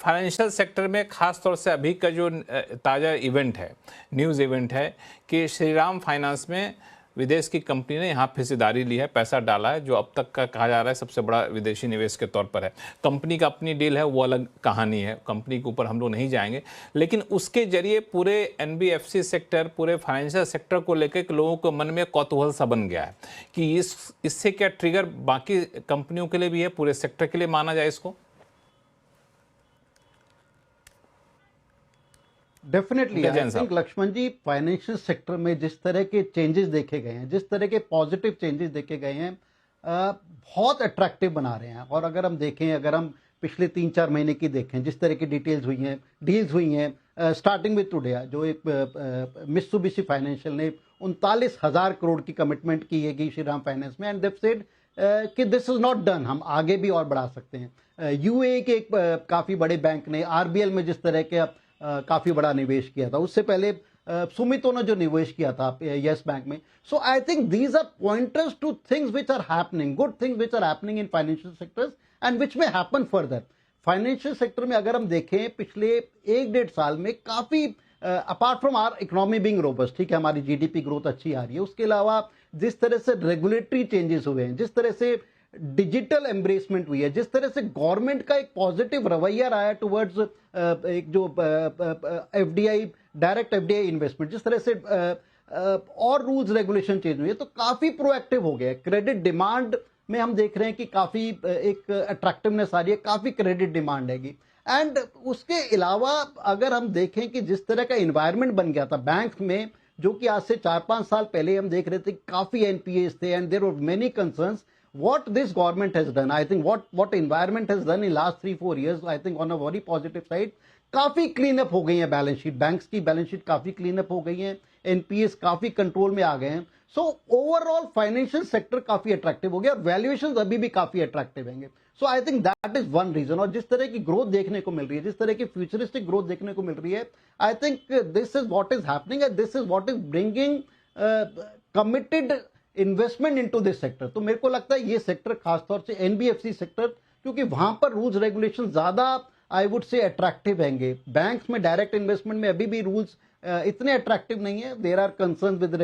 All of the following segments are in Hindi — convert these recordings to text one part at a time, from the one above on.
फाइनेंशियल सेक्टर में खास तौर से अभी का जो ताज़ा इवेंट है, न्यूज़ इवेंट है कि श्रीराम फाइनेंस में विदेश की कंपनी ने यहाँ हिस्सेदारी ली है, पैसा डाला है, जो अब तक का कहा जा रहा है सबसे बड़ा विदेशी निवेश के तौर पर है। कंपनी का अपनी डील है, वो अलग कहानी है, कंपनी के ऊपर हम लोग नहीं जाएंगे, लेकिन उसके जरिए पूरे एनबीएफसी सेक्टर, पूरे फाइनेंशियल सेक्टर को लेकर लोगों के मन में कौतूहल सा बन गया है कि इससे क्या ट्रिगर बाकी कंपनियों के लिए भी है, पूरे सेक्टर के लिए माना जाए इसको? Definitely I think Laxman ji, financial sector में जिस तरह के चेंजेस देखे गए हैं, जिस तरह के पॉजिटिव चेंजेस देखे गए हैं, बहुत अट्रैक्टिव बना रहे हैं। और अगर हम देखें, अगर हम पिछले 3-4 महीने की देखें, जिस तरह की डील्स हुई हैं, स्टार्टिंग विद टुडे, जो एक मित्सुबिशी फाइनेंशियल ने 39,000 करोड़ की कमिटमेंट की है श्रीराम फाइनेंस में, एंड देव सेड कि दिस इज नॉट डन, हम आगे भी और बढ़ा सकते हैं। यूएई के एक काफ़ी बड़े बैंक ने आरबीएल में जिस तरह के काफी बड़ा निवेश किया था, उससे पहले सुमितो ने जो निवेश किया था यस बैंक में। So I think these are pointers to things which are happening, good things which are happening in financial sectors and which may happen further. Financial sector में अगर हम देखें, पिछले 1-1.5 साल में काफी apart from our economy being robust, ठीक है, हमारी जीडीपी ग्रोथ अच्छी आ रही है, उसके अलावा जिस तरह से रेगुलेटरी चेंजेस हुए हैं, जिस तरह से डिजिटल एम्ब्रेसमेंट हुई है, जिस तरह से गवर्नमेंट का एक पॉजिटिव रवैया रहा है टुवर्ड्स एक जो एफडीआई, डायरेक्ट एफडीआई इन्वेस्टमेंट, जिस तरह से और रूल्स रेगुलेशन चेंज हुई है, तो काफी प्रोएक्टिव हो गया है। क्रेडिट डिमांड में हम देख रहे हैं कि काफी एक अट्रैक्टिवनेस आ रही है, काफी क्रेडिट डिमांड हैगी। एंड उसके अलावा अगर हम देखें कि जिस तरह का इन्वायरमेंट बन गया था बैंक में, जो कि आज से 4-5 साल पहले हम देख रहे थे काफी एनपीएस थे and there were many concerns, what this government has done, I think what environment has done in last 3-4 years, I think on a very positive side, काफी क्लीन अप हो गई है बैलेंस शीट, बैंक्स की बैलेंस शीट काफी क्लीन अप हो गई है, एनपीएस काफी कंट्रोल में आ गए हैं। सो ओवरऑल फाइनेंशियल सेक्टर काफी अट्रैक्टिव हो गया और वैल्यूएशंस अभी भी काफी अट्रैक्टिव होंगे। So I think that is one reason. और जिस तरह की ग्रोथ देखने को मिल रही है, जिस तरह की फ्यूचरिस्टिक ग्रोथ देखने को मिल रही है, I think this is what is happening and this is what is bringing committed investment into this sector. तो मेरे को लगता है ये सेक्टर, खासतौर से एनबीएफसी सेक्टर, क्योंकि वहां पर रूल्स रेगुलेशन ज्यादा आई वुड से अट्रैक्टिव हैंगे। बैंक्स में डायरेक्ट इन्वेस्टमेंट में अभी भी रूल्स इतने अट्रैक्टिव नहीं है। There are concern with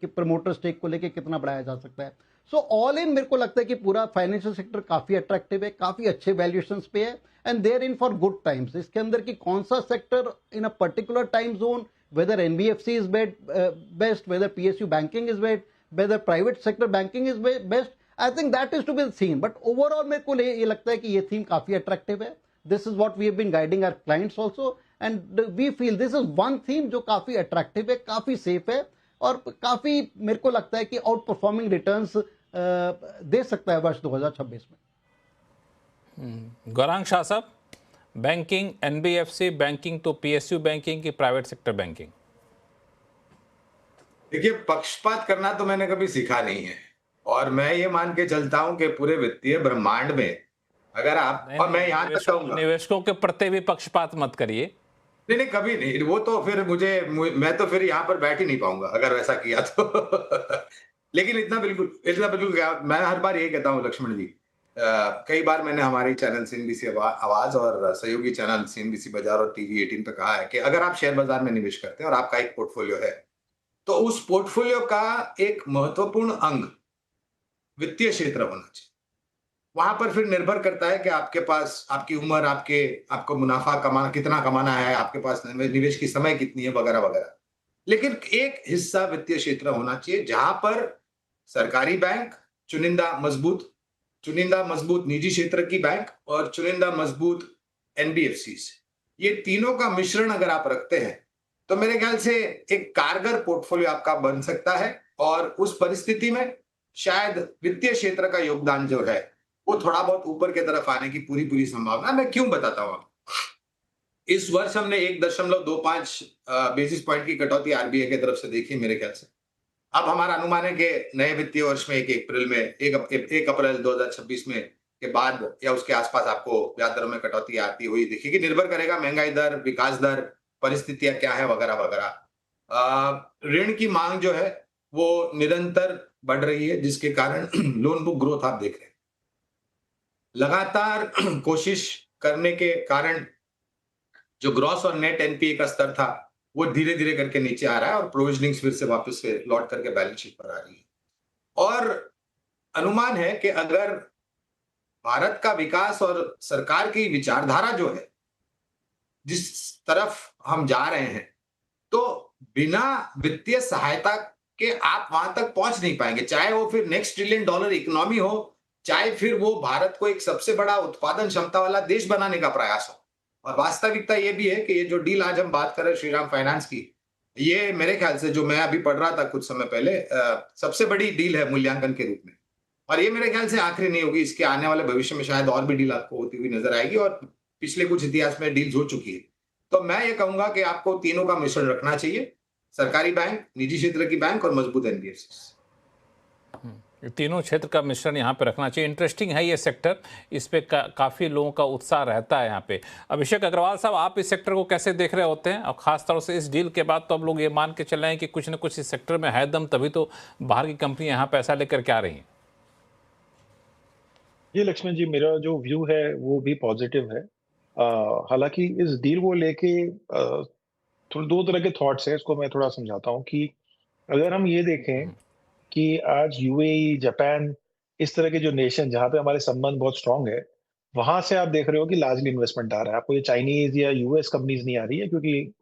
promoter stake को लेके कितना बढ़ाया जा सकता है। सो ऑल इन मेरे को लगता है कि पूरा फाइनेंशियल सेक्टर काफी अट्रैक्टिव है, काफी अच्छे वैल्यूएशन पे है and they're in for good times. इसके अंदर की कौन सा sector in a particular time zone, whether NBFC is best, whether PSU banking is best, whether private sector banking is best, I think that is to be seen, but overall मेरे को ये लगता है कि ये थीम काफी अट्रैक्टिव है। This is what we have been guiding our clients also and we feel this is one theme जो काफी अट्रैक्टिव है, काफी सेफ है और काफी मेरे को लगता है कि आउट परफॉर्मिंग रिटर्न्स दे सकता है वर्ष 2026 में। गौरांग शाह साहब, बैंकिंग, एनबीएफसी बैंकिंग तो पीएसयू बैंकिंग की प्राइवेट सेक्टर बैंकिंग? देखिए, पक्षपात करना तो मैंने कभी सीखा नहीं है और मैं ये मान के चलता हूं कि पूरे वित्तीय ब्रह्मांड में अगर आप और मैं यहां तक कहूंगा, निवेशकों के प्रति भी पक्षपात मत करिए। नहीं नहीं, कभी नहीं। वो तो फिर मैं तो फिर यहां पर बैठ ही नहीं पाऊंगा अगर वैसा किया तो लेकिन इतना बिल्कुल मैं हर बार यही कहता हूं लक्ष्मण जी, कई बार मैंने हमारे चैनल सीएनबीसी आवाज और सहयोगी चैनल सीएनबीसी बाजार और टीवी 18 पे कहा है कि अगर आप शेयर बाजार में निवेश करते हैं और आपका एक पोर्टफोलियो है, तो उस पोर्टफोलियो का एक महत्वपूर्ण अंग वित्तीय क्षेत्र होना चाहिए। वहां पर फिर निर्भर करता है कि आपके पास आपकी उम्र, आपको मुनाफा कितना कमाना है, आपके पास निवेश की समय कितनी है, वगैरह वगैरह। लेकिन एक हिस्सा वित्तीय क्षेत्र होना चाहिए जहां पर सरकारी बैंक, चुनिंदा मजबूत निजी क्षेत्र की बैंक और चुनिंदा मजबूत एनबीएफसी, ये तीनों का मिश्रण अगर आप रखते हैं तो मेरे ख्याल से एक कारगर पोर्टफोलियो आपका बन सकता है। और उस परिस्थिति में शायद वित्तीय क्षेत्र का योगदान जो है वो थोड़ा बहुत ऊपर की तरफ आने की पूरी संभावना। मैं क्यों बताता हूं आपको। इस वर्ष हमने 1.25 बेसिस पॉइंट की कटौती आरबीआई की तरफ से देखी मेरे ख्याल से। अब हमारा अनुमान है कि नए वित्तीय वर्ष में 1 अप्रैल 2026 में के बाद या उसके आसपास आपको ब्याज दरों में कटौती आती हुई दिखेगी। निर्भर करेगा महंगाई दर, विकास दर, परिस्थितियां क्या है, वगैरह वगैरह। ऋण की मांग जो है वो निरंतर बढ़ रही है, जिसके कारण लोन बुक ग्रोथ आप देख रहे हैं। लगातार कोशिश करने के कारण जो ग्रॉस और नेट एनपीए का स्तर था वो धीरे धीरे करके नीचे आ रहा है और प्रोविजनिंग्स फिर से वापस से लौट करके बैलेंस शीट पर आ रही है। और अनुमान है कि अगर भारत का विकास और सरकार की विचारधारा जो है जिस तरफ हम जा रहे हैं, तो बिना वित्तीय सहायता के आप वहां तक पहुंच नहीं पाएंगे, चाहे वो फिर नेक्स्ट ट्रिलियन डॉलर इकोनॉमी हो, चाहे फिर वो भारत को एक सबसे बड़ा उत्पादन क्षमता वाला देश बनाने का प्रयास हो। और वास्तविकता ये भी है कि ये जो डील आज हम बात कर रहे हैं श्रीराम फाइनेंस की, ये मेरे ख्याल से जो मैं अभी पढ़ रहा था कुछ समय पहले, सबसे बड़ी डील है मूल्यांकन के रूप में। और ये मेरे ख्याल से आखिरी नहीं होगी, इसके आने वाले भविष्य में शायद और भी डील आपको होती हुई नजर आएगी, और पिछले कुछ इतिहास में डील्स हो चुकी है। तो मैं ये कहूंगा कि आपको तीनों का मिश्रण रखना चाहिए, सरकारी बैंक, निजी क्षेत्र की बैंक और मजबूत एनबीएफसी। तीनों क्षेत्र का मिश्रण यहाँ पे रखना चाहिए। इंटरेस्टिंग है ये सेक्टर, इस पे काफ़ी लोगों का उत्साह रहता है यहाँ पे। अभिषेक अग्रवाल साहब, आप इस सेक्टर को कैसे देख रहे होते हैं, और ख़ास तौर से इस डील के बाद तो अब लोग ये मान के चल रहे हैं कि कुछ न कुछ इस सेक्टर में है दम, तभी तो बाहर की कंपनी यहाँ पैसा लेकर के आ रही हैं। जी लक्ष्मण जी, मेरा जो व्यू है वो भी पॉजिटिव है। हालांकि इस डील को लेके थोड़े दो तरह के थॉट्स है, इसको मैं थोड़ा समझाता हूँ कि अगर हम ये देखें कि आज यूएई, जापान, इस तरह के जो नेशन जहाँ पे हमारे संबंध बहुत स्ट्रांग है, वहां से आप देख रहे हो कि लार्जली इन्वेस्टमेंट आ रहा है। आपको ये चाइनीज या यूएस कंपनीज नहीं आ रही है, क्योंकि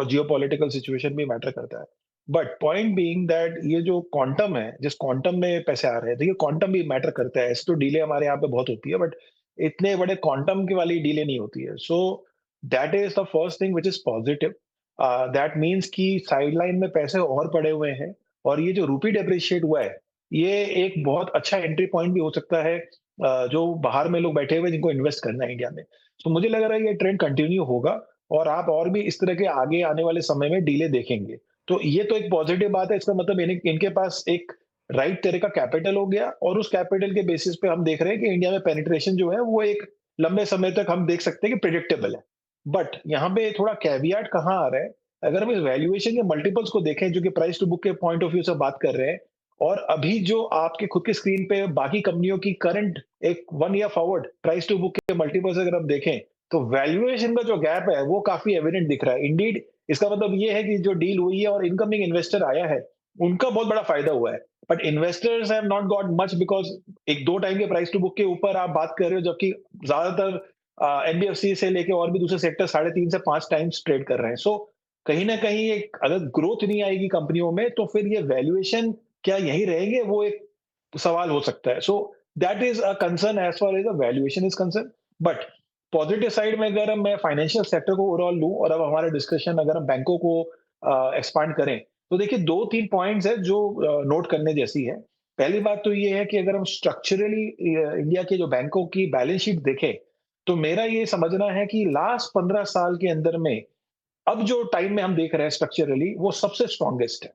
जियोपॉलिटिकल सिचुएशन भी मैटर करता है। बट पॉइंट बीइंग दैट ये जो क्वांटम है, जिस क्वांटम में पैसे आ रहे हैं, देखिए क्वांटम भी मैटर करता है। ऐसे तो डीले हमारे यहाँ पे बहुत होती है, बट इतने बड़े क्वांटम की वाली डीले नहीं होती है। So that is the first thing which is positive. That means कि साइडलाइन में पैसे और पड़े हुए हैं, और ये जो रूपी डेप्रिशिएट हुआ है, ये एक बहुत अच्छा एंट्री पॉइंट भी हो सकता है जो बाहर में लोग बैठे हुए जिनको इन्वेस्ट करना है इंडिया में। तो मुझे लग रहा है ये ट्रेंड कंटिन्यू होगा, और आप और भी इस तरह के आगे आने वाले समय में डीले देखेंगे। तो ये तो एक पॉजिटिव बात है। इसका मतलब इनके पास एक राइट तरह का कैपिटल हो गया, और उस कैपिटल के बेसिस पे हम देख रहे हैं कि इंडिया में पेनिट्रेशन जो है वो एक लंबे समय तक हम देख सकते हैं कि प्रिडिक्टेबल है। बट यहाँ पे थोड़ा कैवियाट कहाँ आ रहा है, अगर हम इस वैल्यूएशन के मल्टीपल्स को देखें, जो कि प्राइस टू बुक के पॉइंट ऑफ व्यू से बात कर रहे हैं, और अभी जो आपके खुद की स्क्रीन पे बाकी कंपनियों की करंट एक 1 year forward price to book के मल्टीपल्स अगर हम देखें, तो वैल्यूएशन का जो गैप है वो काफी एविडेंट दिख रहा है। इंडीड इसका मतलब ये है कि जो डील हुई है और इनकमिंग इन्वेस्टर आया है, उनका बहुत बड़ा फायदा हुआ है। But investors have not got much, because एक 2 टाइम के प्राइस टू बुक के ऊपर आप बात कर रहे हो, जबकि ज्यादातर एनबीएफसी से लेके और भी दूसरे सेक्टर 3.5 से 5 टाइम्स ट्रेड कर रहे हैं। सो कहीं ना कहीं एक अगर ग्रोथ नहीं आएगी कंपनियों में, तो फिर ये वैल्यूएशन क्या यही रहेंगे, वो एक सवाल हो सकता है। So that is a concern as far as the valuation is concern. But positive side में अगर मैं फाइनेंशियल सेक्टर को ओवरऑल लूं, और अब हमारा डिस्कशन अगर हम बैंकों को एक्सपांड करें, तो देखिए 2-3 पॉइंट्स है जो नोट करने जैसी है। पहली बात तो ये है कि अगर हम स्ट्रक्चरली इंडिया के जो बैंकों की बैलेंस शीट देखें, तो मेरा ये समझना है कि लास्ट 15 साल के अंदर में अब जो टाइम में हम देख रहे हैं स्ट्रक्चरली, वो सबसे स्ट्रॉन्गेस्ट है।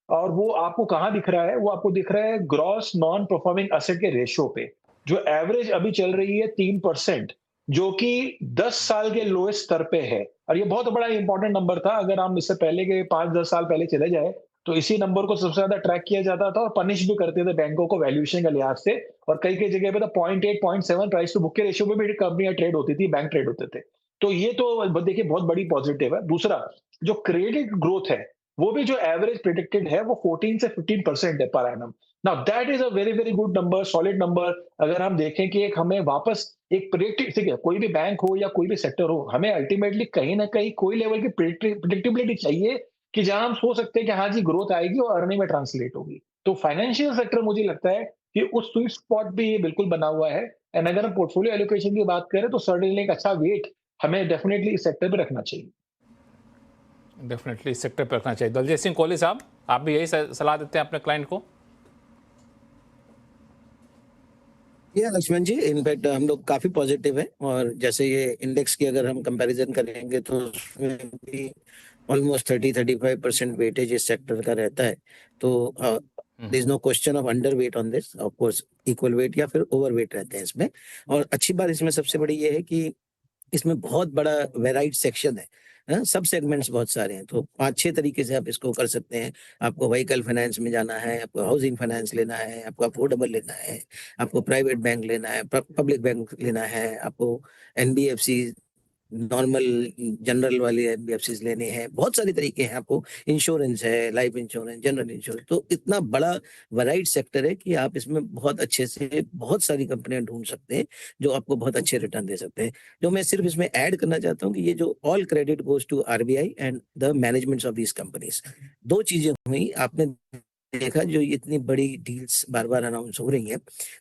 और वो आपको कहाँ दिख रहा है, वो आपको दिख रहा है ग्रॉस नॉन परफॉर्मिंग एसेट के रेशियो पे, जो एवरेज अभी चल रही है 3%, जो कि 10 साल के लोएस्ट स्तर पे है। और ये बहुत बड़ा इंपॉर्टेंट नंबर था। अगर हम इससे पहले के 5-10 साल पहले चले जाए, तो इसी नंबर को सबसे ज्यादा ट्रैक किया जाता था, और पनिश भी करते थे बैंकों को वैल्यूएशन का लिहाज से। और कई कई जगह पे तो 0.8, 0.7 प्राइस टू बुक के रेशियो में भी कंपनियां ट्रेड होती थी, बैंक ट्रेड होते थे। तो ये तो देखिए बहुत बड़ी पॉजिटिव है। दूसरा, जो क्रेडिट ग्रोथ है, वो भी जो एवरेज प्रिडिक्टेड है वो 14 से 15% है per annum. Now that is a very very good number, solid number. अगर हम देखें कि एक हमें वापस एक प्रिडिक्टिव, ठीक है, कोई भी बैंक हो या कोई भी सेक्टर हो, हमें अल्टीमेटली कहीं ना कहीं कोई लेवल की प्रिडिक्टिबिलिटी चाहिए, कि जहां हम सोच सकते हैं कि हाँ जी ग्रोथ आएगी और अर्निंग में ट्रांसलेट होगी। तो फाइनेंशियल सेक्टर मुझे लगता है कि उस स्वीट स्पॉट भी ये बिल्कुल बना हुआ है। एंड अगर हम पोर्टफोलियो एलोकेशन की बात करें, तो सर्टेनली एक अच्छा वेट हमें डेफिनेटली इस सेक्टर पे रखना चाहिए। डेफिनेटली इस सेक्टर पर रखना चाहिए। दलजीत सिंह कोहली साहब, आप भी यही सलाह देते हैं अपने क्लाइंट को? ये लक्ष्मण जी, इनफैक्ट हम लोग काफी पॉजिटिव हैं, और जैसे ये इंडेक्स की अगर हम कंपैरिजन करेंगे, तो उसमें भी ऑलमोस्ट 30-35% वेटेज इस सेक्टर का रहता है। तो there is no question of under weight on this, of course equal weight या फिर ओवर वेट रहते हैं इसमें। और अच्छी बात इसमें सबसे बड़ी ये है कि इसमें बहुत बड़ा वेराइड सेक्शन है, सब सेगमेंट्स बहुत सारे हैं। तो 5-6 तरीके से आप इसको कर सकते हैं। आपको व्हीकल फाइनेंस में जाना है, आपको हाउसिंग फाइनेंस लेना है, आपको अफोर्डेबल लेना है, आपको प्राइवेट बैंक लेना है, पब्लिक बैंक लेना है, आपको एनबीएफसी नॉर्मल जनरल वाले एनबीएफसीज लेने हैं, बहुत सारे तरीके हैं आपको, इंश्योरेंस है, लाइफ इंश्योरेंस, जनरल इंश्योरेंस, तो इतना बड़ा वैराइड सेक्टर है कि आप इसमें बहुत अच्छे से बहुत सारी कंपनियां ढूंढ सकते हैं जो आपको बहुत अच्छे रिटर्न दे सकते हैं। जो मैं सिर्फ इसमें ऐड करना चाहता हूँ कि ये जो all credit goes to RBI and the managements of these companies. दो चीजें हुई, आपने देखा जो इतनी बड़ी डील्स बार बार अनाउंस हो रही हैं,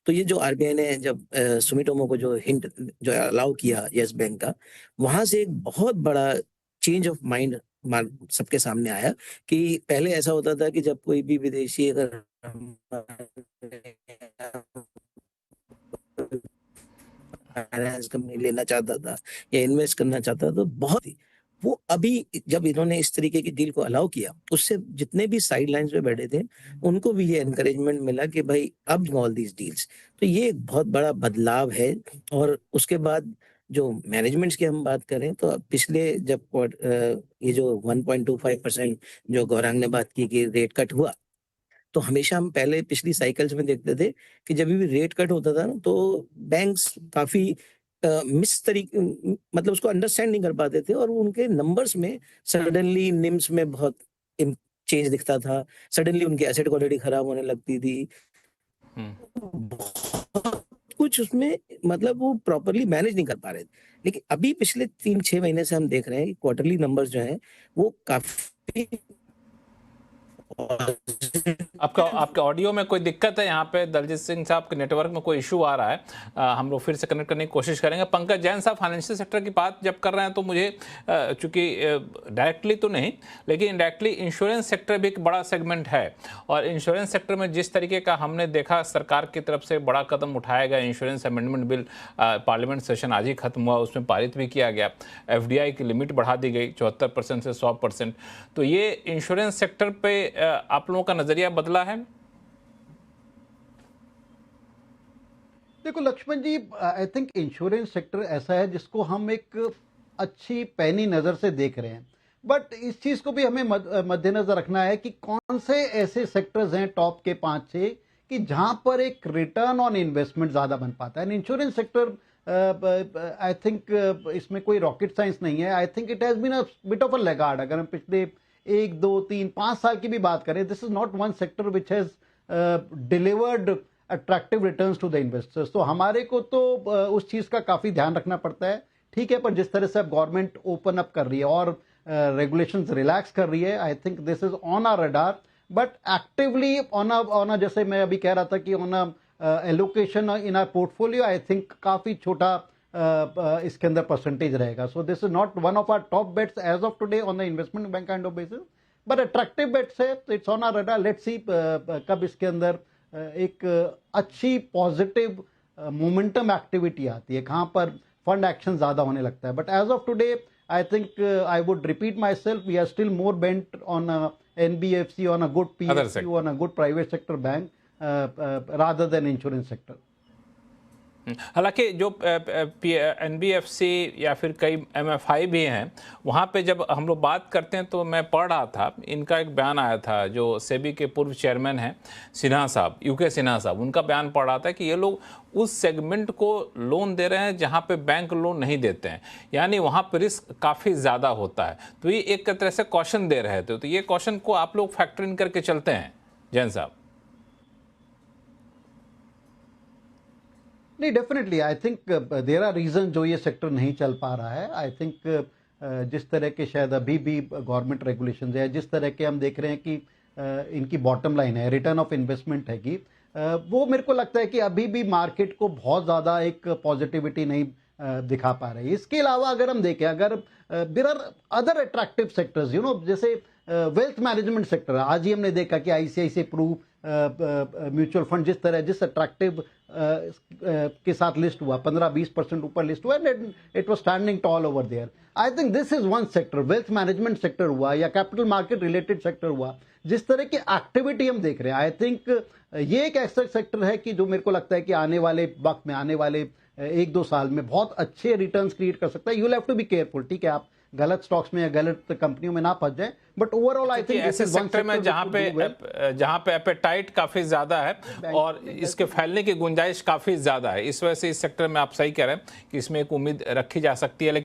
तो ये जो आरबीआई ने जब सुमिटोमो को जो हिंट जो अलाउ किया यस बैंक का, वहां से एक बहुत बड़ा चेंज ऑफ माइंड सबके सामने आया कि पहले ऐसा होता था कि जब कोई भी विदेशी अगर फाइनेंस कंपनी लेना चाहता था या इन्वेस्ट करना चाहता था तो बहुत ही वो अभी जब इन्होंने इस तरीके की डील को अलाउ किया, उससे जितने भी साइड लाइन्स पे बैठे थे उनको भी ये एनकरेजमेंट मिला कि भाई अब ऑल दीज डील्स, तो ये एक बहुत बड़ा बदलाव है। और उसके बाद जो मैनेजमेंट्स की हम बात करें तो पिछले जब ये जो 1.25% जो गौरांग ने बात की कि रेट कट हुआ, तो हमेशा हम पहले पिछली साइकिल्स में देखते थे कि जब भी रेट कट होता था ना तो बैंक्स काफी मतलब उसको अंडरस्टैंड नहीं कर पाते थे और उनके नंबर्स में सडनली निम्स में बहुत चेंज दिखता था, सडनली उनकी एसेट क्वालिटी खराब होने लगती थी, बहुत कुछ उसमें मतलब वो प्रॉपरली मैनेज नहीं कर पा रहे थे। लेकिन अभी पिछले 3-6 महीने से हम देख रहे हैं कि क्वार्टरली नंबर्स जो हैं वो काफी आपके ऑडियो में कोई दिक्कत है यहाँ पे दलजीत सिंह साहब के नेटवर्क में कोई इशू आ रहा है, हम लोग फिर से कनेक्ट करने की कोशिश करेंगे। पंकज जैन साहब फाइनेंशियल सेक्टर की बात जब कर रहे हैं तो मुझे चूंकि डायरेक्टली तो नहीं लेकिन इनडायरेक्टली इंश्योरेंस सेक्टर भी एक बड़ा सेगमेंट है और इंश्योरेंस सेक्टर में जिस तरीके का हमने देखा सरकार की तरफ से बड़ा कदम उठाया गया, insurance amendment bill parliament session आज ही खत्म हुआ, उसमें पारित भी किया गया, एफडीआई की लिमिट बढ़ा दी गई 74% से 100%, तो ये इंश्योरेंस सेक्टर पे आप लोगों का नजरिया बदला है? देखो लक्ष्मण जी, आई थिंक इंश्योरेंस सेक्टर ऐसा है जिसको हम एक अच्छी पैनी नज़र से देख रहे हैं, बट इस चीज़ को भी हमें मद्देनजर रखना है कि कौन से ऐसे सेक्टर्स हैं टॉप के 5-6 कि जहां पर एक रिटर्न ऑन इन्वेस्टमेंट ज़्यादा बन पाता है। इंश्योरेंस सेक्टर आई थिंक इसमें कोई रॉकेट साइंस नहीं है। I think it has been a bit of a laggard. अगर हम पिछले 1, 2, 3, 5 साल की भी बात करें, this is not one sector which has delivered attractive returns to the investors. तो हमारे को तो उस चीज़ का काफ़ी ध्यान रखना पड़ता है, ठीक है, पर जिस तरह से अब गवर्नमेंट ओपन अप कर रही है और रेगुलेशंस रिलैक्स कर रही है, I think this is on our radar, but actively on जैसे मैं अभी कह रहा था कि on allocation in our portfolio, I think काफ़ी छोटा इसके अंदर परसेंटेज रहेगा। So this is not one of our top bets as of today on the investment bank kind of basis, but attractive bets है, it's on our radar. Let's see कब इसके अंदर एक अच्छी पॉजिटिव मोमेंटम एक्टिविटी आती है, कहाँ पर फंड एक्शन ज़्यादा होने लगता है। But as of today I think I would repeat myself, we are still more bent on NBFC, on a good PSU, on a good private sector bank rather than insurance sector. हालांकि जो NBFC या फिर कई MFI भी हैं, वहाँ पे जब हम लोग बात करते हैं तो मैं पढ़ रहा था, इनका एक बयान आया था जो सेबी के पूर्व चेयरमैन हैं सिन्हा साहब, UK सिन्हा साहब, उनका बयान पढ़ रहा था कि ये लोग उस सेगमेंट को लोन दे रहे हैं जहाँ पे बैंक लोन नहीं देते हैं, यानी वहाँ पर रिस्क काफ़ी ज़्यादा होता है। तो ये एक तरह से कॉशन दे रहे थे, तो ये कॉशन को आप लोग फैक्टर इन करके चलते हैं जैन साहब? नहीं, definitely I think there are reason जो ये सेक्टर नहीं चल पा रहा है। आई थिंक जिस तरह के शायद अभी भी गवर्नमेंट रेगुलेशंस है, जिस तरह के हम देख रहे हैं कि इनकी बॉटम लाइन है, रिटर्न ऑफ इन्वेस्टमेंट है कि वो मेरे को लगता है कि अभी भी मार्केट को बहुत ज़्यादा एक पॉजिटिविटी नहीं दिखा पा रही है। इसके अलावा अगर हम देखें, अगर there are other attractive sectors, you know, जैसे वेल्थ मैनेजमेंट सेक्टर, आज ही हमने देखा कि ICICI प्रू म्यूचुअल फंड जिस अट्रैक्टिव के साथ लिस्ट हुआ, 15-20% ऊपर लिस्ट हुआ, and it was standing tall over there. I think this is one sector, wealth management sector हुआ या कैपिटल मार्केट रिलेटेड सेक्टर हुआ, जिस तरह की एक्टिविटी हम देख रहे हैं, आई थिंक ये एक ऐसा सेक्टर है कि जो मेरे को लगता है कि आने वाले वक्त में, आने वाले 1-2 साल में बहुत अच्छे रिटर्न्स क्रिएट कर सकता है। You will have to be careful, ठीक है, आप गलत स्टॉक्स में या गलत कंपनियों में ना फंस जाए, बट ओवरऑल आई थिंक ऐसे सेक्टर में जहां पे एपेटाइट काफी ज्यादा है और इसके फैलने की गुंजाइश काफी ज्यादा है, इस वजह से इस सेक्टर में आप सही कह रहे हैं कि इसमें एक उम्मीद रखी जा सकती है।